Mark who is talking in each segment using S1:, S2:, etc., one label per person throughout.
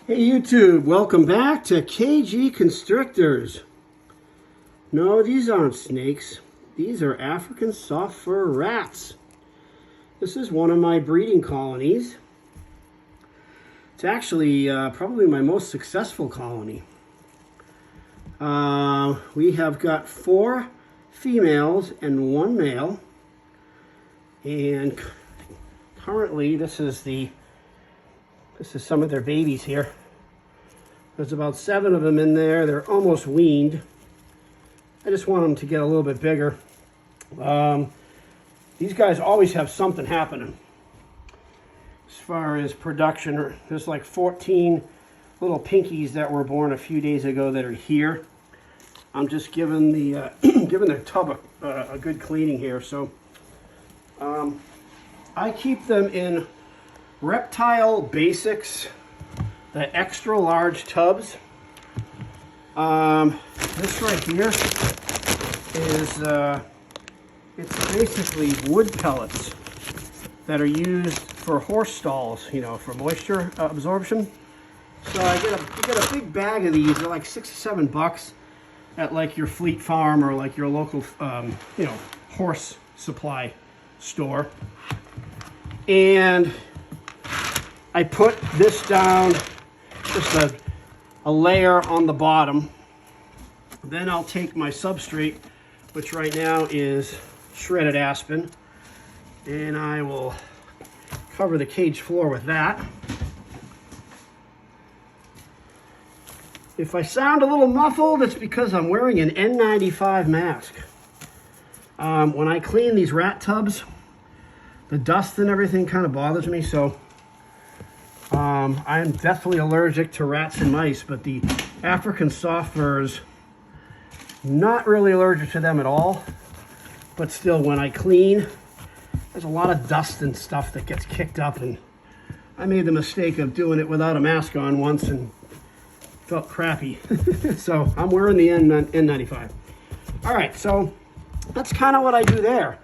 S1: Hey YouTube, welcome back to KG Constrictors. No, these aren't snakes. These are African soft fur rats. This is one of my breeding colonies. It's actually probably my most successful colony. We have got 4 females and 1 male. And currently this is some of their babies here. There's about 7 of them in there. They're almost weaned. I just want them to get a little bit bigger. These guys always have something happening. As far as production, there's like 14 little pinkies that were born a few days ago that are here. I'm just giving the giving their tub a good cleaning here. So I keep them in Reptile Basics, the extra large tubs. This right here is it's basically wood pellets that are used for horse stalls, you know, for moisture absorption. So you get a big bag of these. They're like $6 or $7 at like your Fleet Farm or like your local you know, horse supply store. And I put this down, just a layer on the bottom. Then I'll take my substrate, which right now is shredded aspen, and I will cover the cage floor with that. If I sound a little muffled, it's because I'm wearing an N95 mask. When I clean these rat tubs, the dust and everything kind of bothers me, so I'm definitely allergic to rats and mice, but the African soft furs, not really allergic to them at all. But still, when I clean, there's a lot of dust and stuff that gets kicked up, and I made the mistake of doing it without a mask on once and felt crappy. So I'm wearing the N95. All right, so that's kind of what I do there.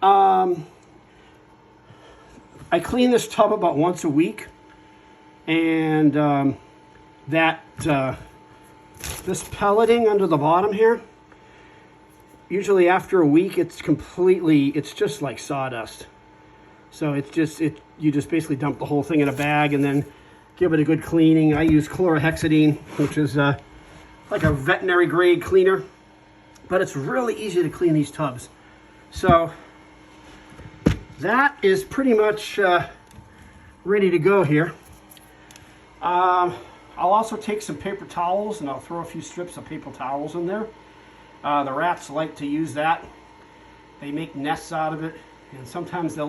S1: I clean this tub about once a week, and this pelleting under the bottom here, usually after a week, it's just like sawdust. So you just basically dump the whole thing in a bag and then give it a good cleaning. I use chlorhexidine, which is like a veterinary grade cleaner, but it's really easy to clean these tubs. So that is pretty much ready to go here. I'll also take some paper towels and I'll throw a few strips of paper towels in there. The rats like to use that. They make nests out of it, and sometimes they'll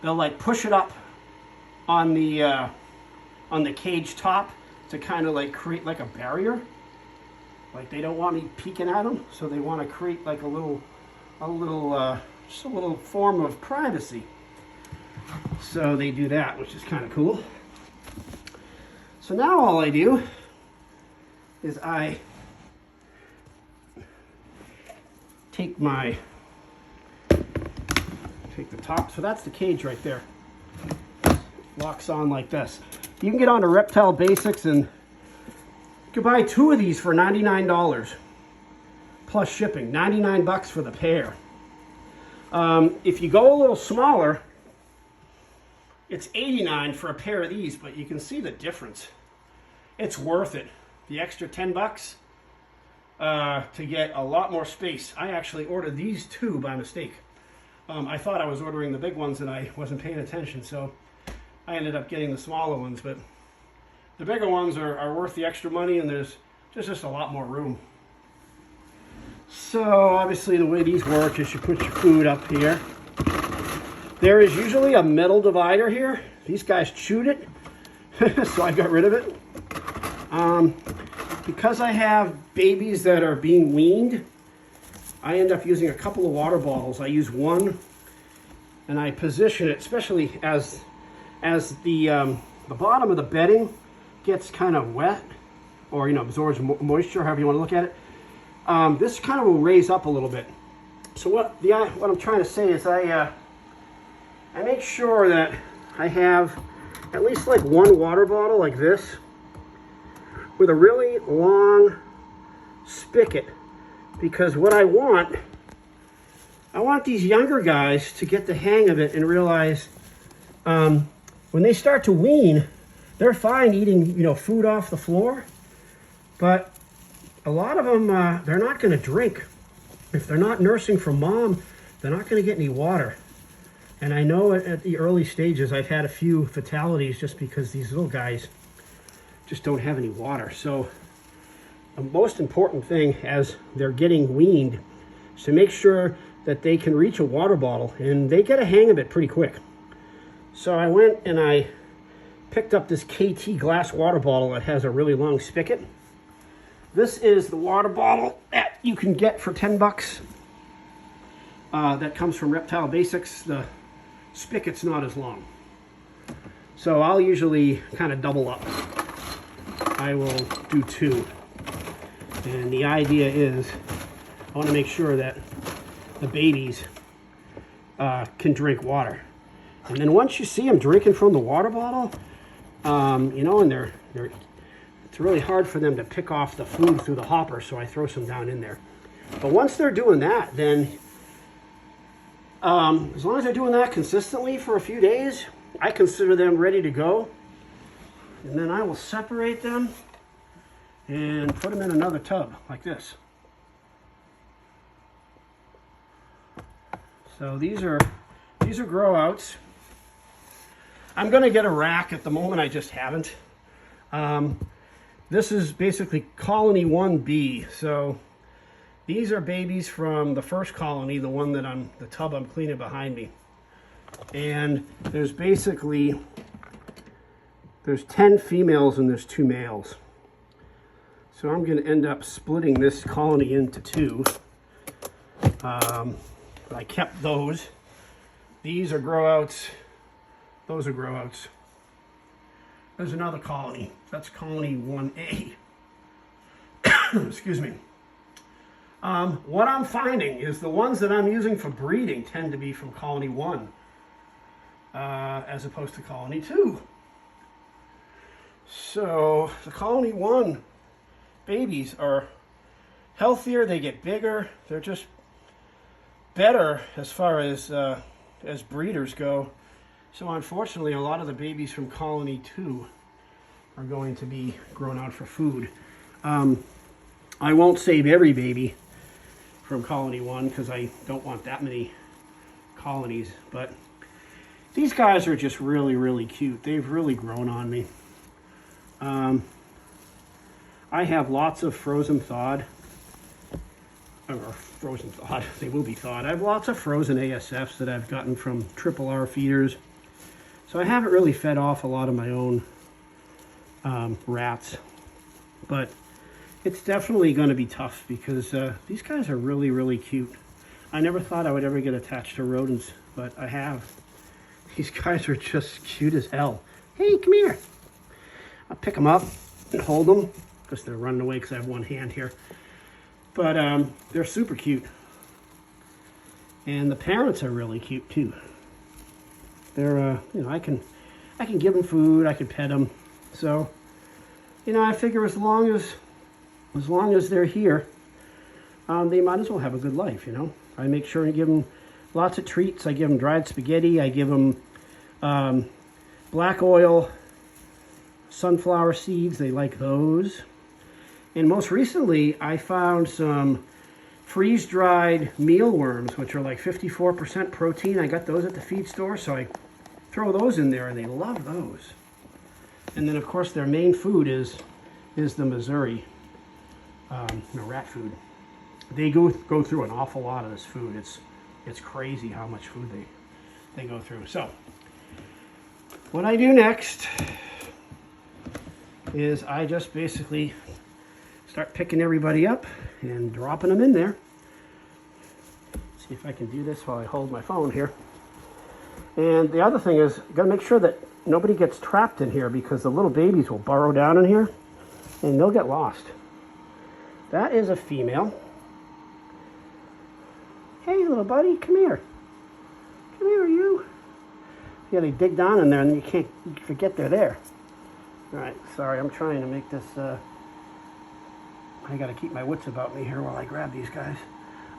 S1: like push it up on the cage top to kind of like create like a barrier. Like they don't want me peeking at them, so they want to create like a little just a little form of privacy. So they do that, which is kind of cool. So now all I do is I take the top. So that's the cage right there. Locks on like this. You can get onto Reptile Basics and you can buy 2 of these for $99 plus shipping. $99 for the pair. If you go a little smaller, it's $89 for a pair of these, but you can see the difference. It's worth it. The extra $10 to get a lot more space. I actually ordered these 2 by mistake. I thought I was ordering the big ones and I wasn't paying attention, so I ended up getting the smaller ones, but the bigger ones are worth the extra money, and there's just a lot more room. So obviously the way these work is you put your food up here. There is usually a metal divider here. These guys chewed it, so I got rid of it. Because I have babies that are being weaned, I end up using a couple of water bottles. I use one, and I position it, especially as the bottom of the bedding gets kind of wet, or absorbs moisture, however you want to look at it. This kind of will raise up a little bit. So what I'm trying to say is I make sure that I have at least like one water bottle like this with a really long spigot, because what I want these younger guys to get the hang of it and realize when they start to wean, they're fine eating, food off the floor, but a lot of them, they're not going to drink. If they're not nursing from mom, they're not going to get any water. And I know at the early stages, I've had a few fatalities just because these little guys just don't have any water. So the most important thing as they're getting weaned is to make sure that they can reach a water bottle, and they get a hang of it pretty quick. So I went and I picked up this KT glass water bottle that has a really long spigot. This is the water bottle that you can get for 10 bucks. That comes from Reptile Basics. The spigot's not as long. So I'll usually kind of double up. I will do 2. And the idea is I want to make sure that the babies can drink water. And then once you see them drinking from the water bottle, and it's really hard for them to pick off the food through the hopper, so I throw some down in there. But once they're doing that, then as long as they're doing that consistently for a few days, I consider them ready to go. And then I will separate them and put them in another tub like this. So these are grow outs. I'm going to get a rack. At the moment I just haven't. This is basically colony 1B. So these are babies from the first colony, the one that the tub I'm cleaning behind me. And there's 10 females and there's 2 males. So I'm going to end up splitting this colony into 2. I kept those. These are grow outs. Those are grow outs. There's another colony. That's colony 1A. Excuse me. What I'm finding is the ones that I'm using for breeding tend to be from colony 1 as opposed to colony 2. So the colony 1 babies are healthier, they get bigger, they're just better as far as breeders go. So unfortunately, a lot of the babies from colony 2 are going to be grown out for food. I won't save every baby from colony 1 because I don't want that many colonies, but these guys are just really, really cute. They've really grown on me. I have lots of frozen thawed, they will be thawed. I have lots of frozen ASFs that I've gotten from RRR feeders. So I haven't really fed off a lot of my own rats, but it's definitely going to be tough because these guys are really, really cute. I never thought I would ever get attached to rodents, but I have. These guys are just cute as hell. Hey, come here. I'll pick them up and hold them because they're running away because I have one hand here. But they're super cute. And the parents are really cute too. They're, I can give them food, I can pet them. So, I figure as long as they're here, they might as well have a good life, I make sure to give them lots of treats. I give them dried spaghetti. I give them black oil, sunflower seeds. They like those. And most recently, I found some freeze-dried mealworms, which are like 54% protein. I got those at the feed store, so I throw those in there, and they love those. And then, of course, their main food is the Missouri rat food. They go through an awful lot of this food. It's crazy how much food they go through. So what I do next is I just basically start picking everybody up and dropping them in there. See if I can do this while I hold my phone here. And the other thing is, you gotta make sure that nobody gets trapped in here because the little babies will burrow down in here and they'll get lost. That is a female. Hey, little buddy, come here. Come here, you. Yeah, they dig down in there and you can't forget they're there. All right, sorry, I'm trying to make this, I gotta keep my wits about me here while I grab these guys.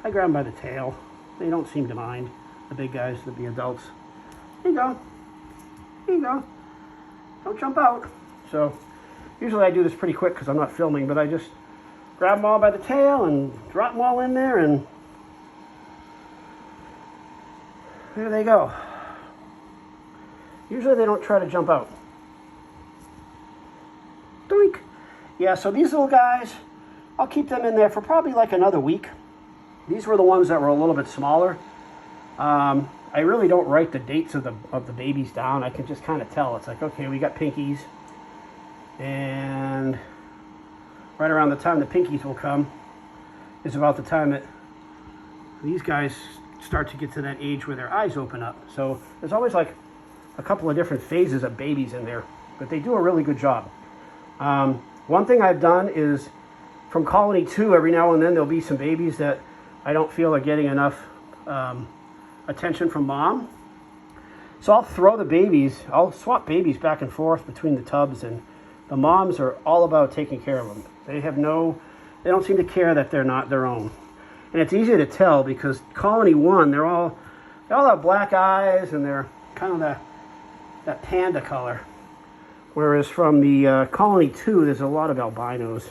S1: I grab them by the tail. They don't seem to mind, the big guys, the adults. Here you go. Here you go. Don't jump out. So, usually I do this pretty quick because I'm not filming, but I just grab them all by the tail and drop them all in there, and there they go. Usually they don't try to jump out. Doink. Yeah, so these little guys, I'll keep them in there for probably like another week. These were the ones that were a little bit smaller. I really don't write the dates of the babies down. I can just kind of tell. It's like, okay, we got pinkies, and right around the time the pinkies will come is about the time that these guys start to get to that age where their eyes open up. So there's always like a couple of different phases of babies in there, but they do a really good job. One thing I've done is from colony 2, every now and then there'll be some babies that I don't feel are getting enough attention from mom. So I'll throw the babies, I'll swap babies back and forth between the tubs, and the moms are all about taking care of them. They don't seem to care that they're not their own. And it's easy to tell because colony 1, they all have black eyes and they're kind of that panda color. Whereas from the colony 2, there's a lot of albinos,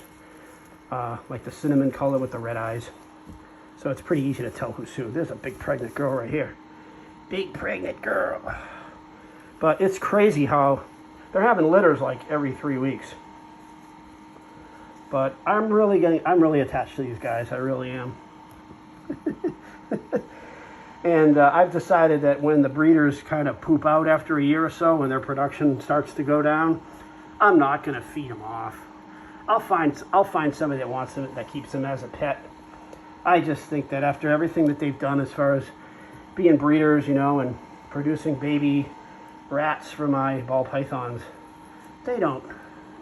S1: like the cinnamon color with the red eyes. So it's pretty easy to tell who's who. There's a big pregnant girl right here. Big pregnant girl. But it's crazy how they're having litters like every 3 weeks. But I'm really attached to these guys. I really am. And I've decided that when the breeders kind of poop out after a year or so, when their production starts to go down, I'm not going to feed them off. I'll find somebody that wants them, that keeps them as a pet. I just think that after everything that they've done as far as being breeders, you know, and producing baby rats for my ball pythons, they don't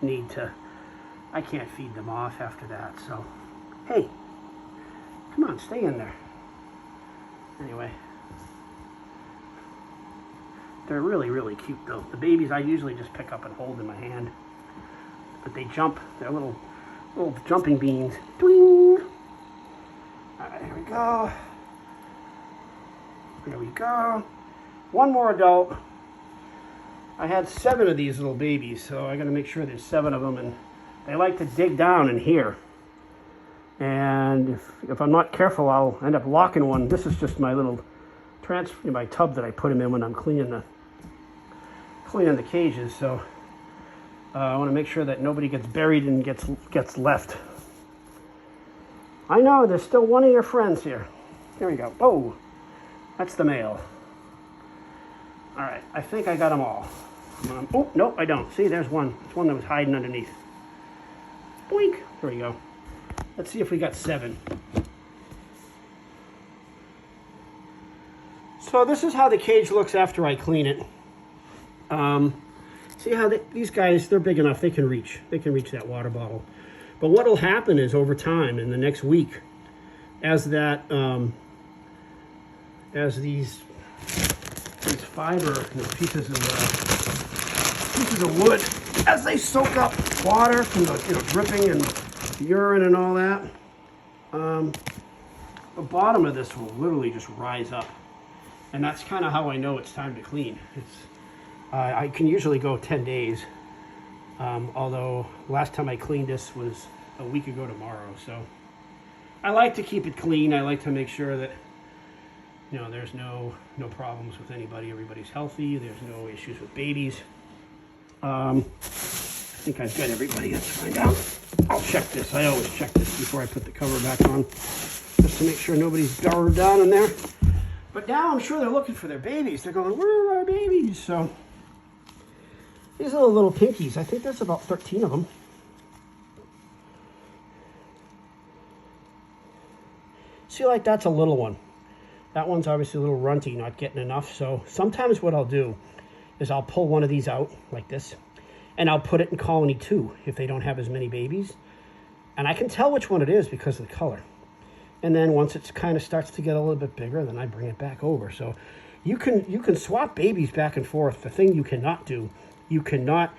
S1: need to. I can't feed them off after that. So, hey, come on, stay in there. Anyway, they're really, really cute though. The babies I usually just pick up and hold in my hand, but they jump. They're little jumping beans. Twing. All right, here we go. There we go. One more adult. I had 7 of these little babies, so I got to make sure there's 7 of them, and they like to dig down in here. And if I'm not careful, I'll end up locking one. This is just my little my tub that I put them in when I'm cleaning the cages. So I want to make sure that nobody gets buried and gets left. I know there's still one of your friends here. Here we go. Oh, that's the male. All right, I think I got them all. Oh, no, I don't. See, there's one. There's one that was hiding underneath. Boink. There we go. Let's see if we got 7. So this is how the cage looks after I clean it. See how these guys, they're big enough, they can reach that water bottle. But what will happen is over time, in the next week, as these fiber pieces of wood, as they soak up water from the dripping and urine and all that, the bottom of this will literally just rise up, and that's kind of how I know it's time to clean. I can usually go 10 days, although last time I cleaned this was a week ago tomorrow. So I like to keep it clean. I like to make sure that there's no problems with anybody. Everybody's healthy. There's no issues with babies. I think I've got everybody. Let's find out. I'll check this. I always check this before I put the cover back on, just to make sure nobody's burrowed down in there. But now I'm sure they're looking for their babies. They're going, where are our babies? So these are the little pinkies. I think there's about 13 of them. See, like that's a little one. That one's obviously a little runty, not getting enough. So sometimes what I'll do is I'll pull one of these out like this, and I'll put it in colony 2 if they don't have as many babies. And I can tell which one it is because of the color. And then once it kind of starts to get a little bit bigger, then I bring it back over. So You can swap babies back and forth. The thing you cannot do, you cannot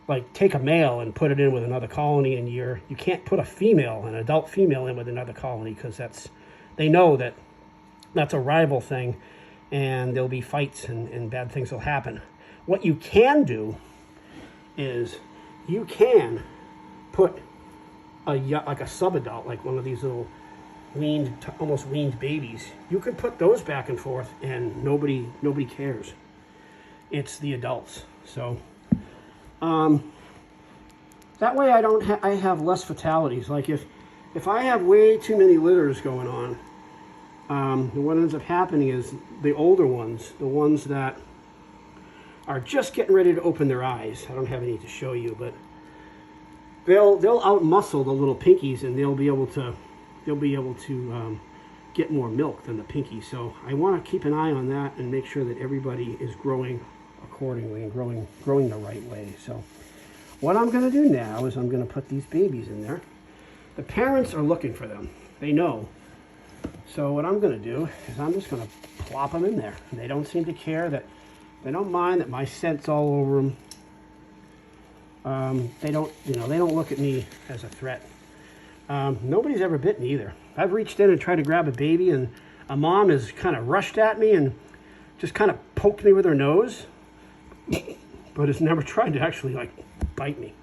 S1: like take a male and put it in with another colony, and you can't put a female, an adult female, in with another colony, because they know that that's a rival thing, and there'll be fights and bad things will happen. What you can do is you can put like a subadult, like one of these little almost weaned babies. You can put those back and forth, and nobody cares. It's the adults. So that way I have less fatalities. Like if I have way too many litters going on, what ends up happening is the older ones, the ones that are just getting ready to open their eyes, I don't have any to show you, but they'll outmuscle the little pinkies, and they'll be able to get more milk than the pinkies. So I want to keep an eye on that and make sure that everybody is growing accordingly and growing the right way. So what I'm going to do now is I'm going to put these babies in there. The parents are looking for them. They know. So what I'm going to do is I'm just going to plop them in there. And they don't seem to care that, they don't mind that my scent's all over them. They don't look at me as a threat. Nobody's ever bitten either. I've reached in and tried to grab a baby, and a mom has kind of rushed at me and just kind of poked me with her nose, but has never tried to actually like bite me.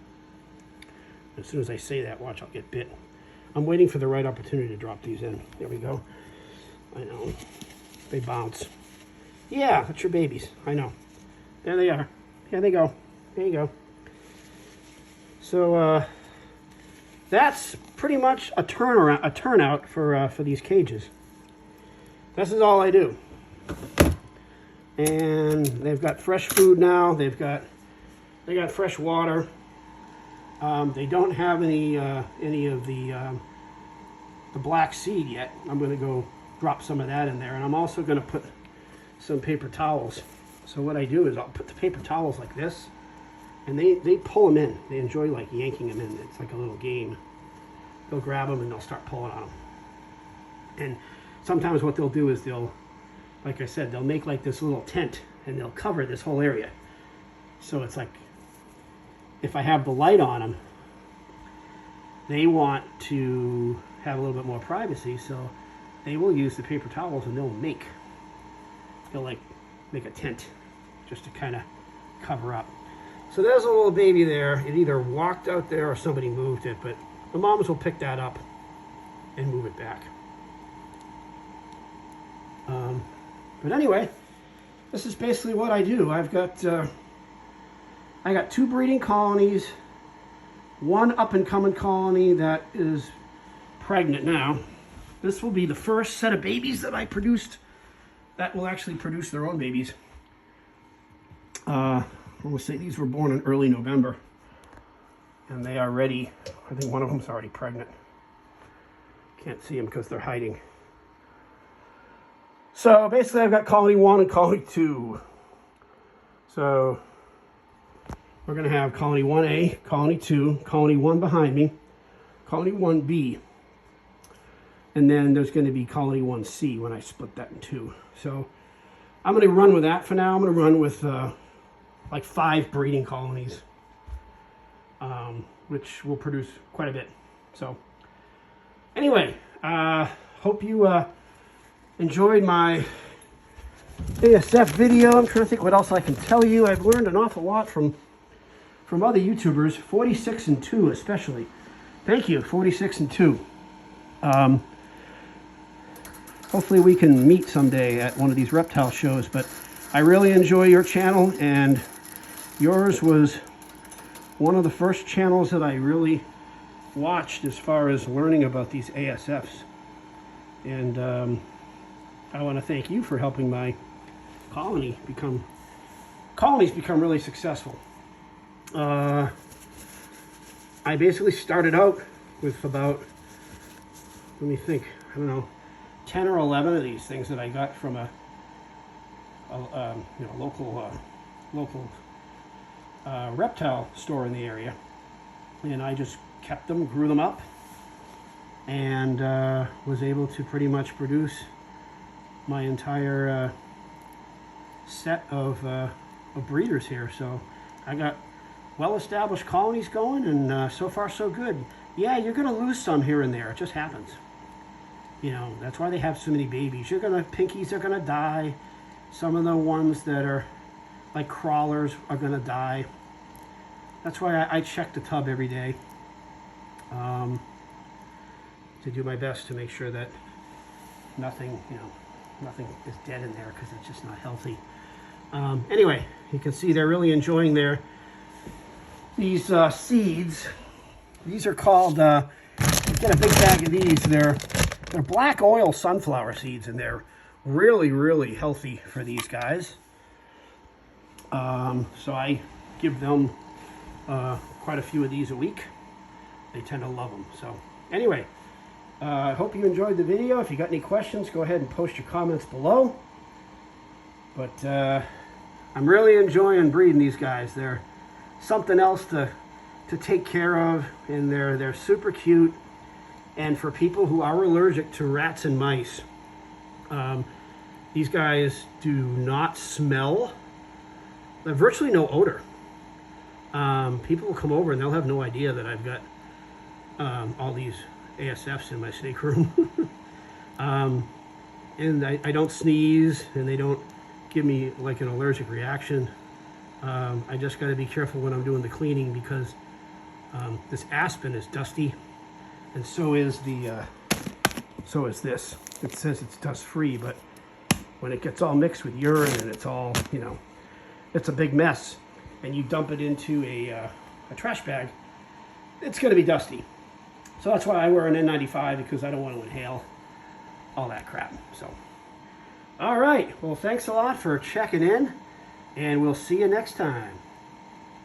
S1: As soon as I say that, watch, I'll get bit. I'm waiting for the right opportunity to drop these in. There we go. I know. They bounce. Yeah, that's your babies. I know. There they are. There they go. There you go. So that's pretty much a turnout for these cages. This is all I do. And they've got fresh food now. They got fresh water. They don't have any of the black seed yet. I'm going to go drop some of that in there, and I'm also going to put some paper towels. So what I do is I'll put the paper towels like this, and they pull them in. They enjoy like yanking them in. It's like a little game. They'll grab them and they'll start pulling on them. And sometimes what they'll do is like I said, they'll make like this little tent, and they'll cover this whole area. So it's like, if I have the light on them, they want to have a little bit more privacy, so they will use the paper towels, and they'll like make a tent just to kind of cover up. So there's a little baby there. It either walked out there or somebody moved it, but the moms will pick that up and move it back. But anyway, this is basically what I do. I got 2 breeding colonies, 1 up-and-coming colony that is pregnant now. This will be the first set of babies that I produced that will actually produce their own babies. I will say these were born in early November, and they are ready. I think one of them's already pregnant. Can't see them because they're hiding. So basically I've got colony 1 and colony 2. So we're going to have colony 1A, colony 2, colony 1 behind me, colony 1B, and then there's going to be colony 1C when I split that in 2. So I'm going to run with that for now. I'm going to run with like 5 breeding colonies, which will produce quite a bit. So anyway, hope you enjoyed my ASF video. I'm trying to think what else I can tell you. I've learned an awful lot from other YouTubers, 46 and 2 especially. Thank you, 46 and 2. Hopefully we can meet someday at one of these reptile shows, but I really enjoy your channel, and yours was one of the first channels that I really watched as far as learning about these ASFs. And I want to thank you for helping my colonies become really successful. I basically started out with about, let me think, I don't know, 10 or 11 of these things that I got from a local reptile store in the area, and I just kept them, grew them up, and was able to pretty much produce my entire set of breeders here. So I got well-established colonies going, and so far so good. Yeah, you're going to lose some here and there. It just happens. You know, that's why they have so many babies. Pinkies are going to die. Some of the ones that are like crawlers are going to die. That's why I check the tub every day to do my best to make sure that nothing is dead in there, because it's just not healthy. Anyway, you can see they're really enjoying these seeds. These are called, get a big bag of these. They're black oil sunflower seeds, and they're really, really healthy for these guys. So I give them quite a few of these a week. They tend to love them. So anyway, I hope you enjoyed the video. If you got any questions, go ahead and post your comments below. But I'm really enjoying breeding these guys. They're something else to take care of, and they're super cute. And for people who are allergic to rats and mice, these guys do not smell. They have virtually no odor. People will come over and they'll have no idea that I've got all these ASFs in my snake room. And I don't sneeze, and they don't give me like an allergic reaction. I just got to be careful when I'm doing the cleaning, because this aspen is dusty, and so is this. It says it's dust free, but when it gets all mixed with urine and it's all, it's a big mess, and you dump it into a trash bag, it's going to be dusty. So that's why I wear an N95, because I don't want to inhale all that crap. So, all right. Well, thanks a lot for checking in, and we'll see you next time.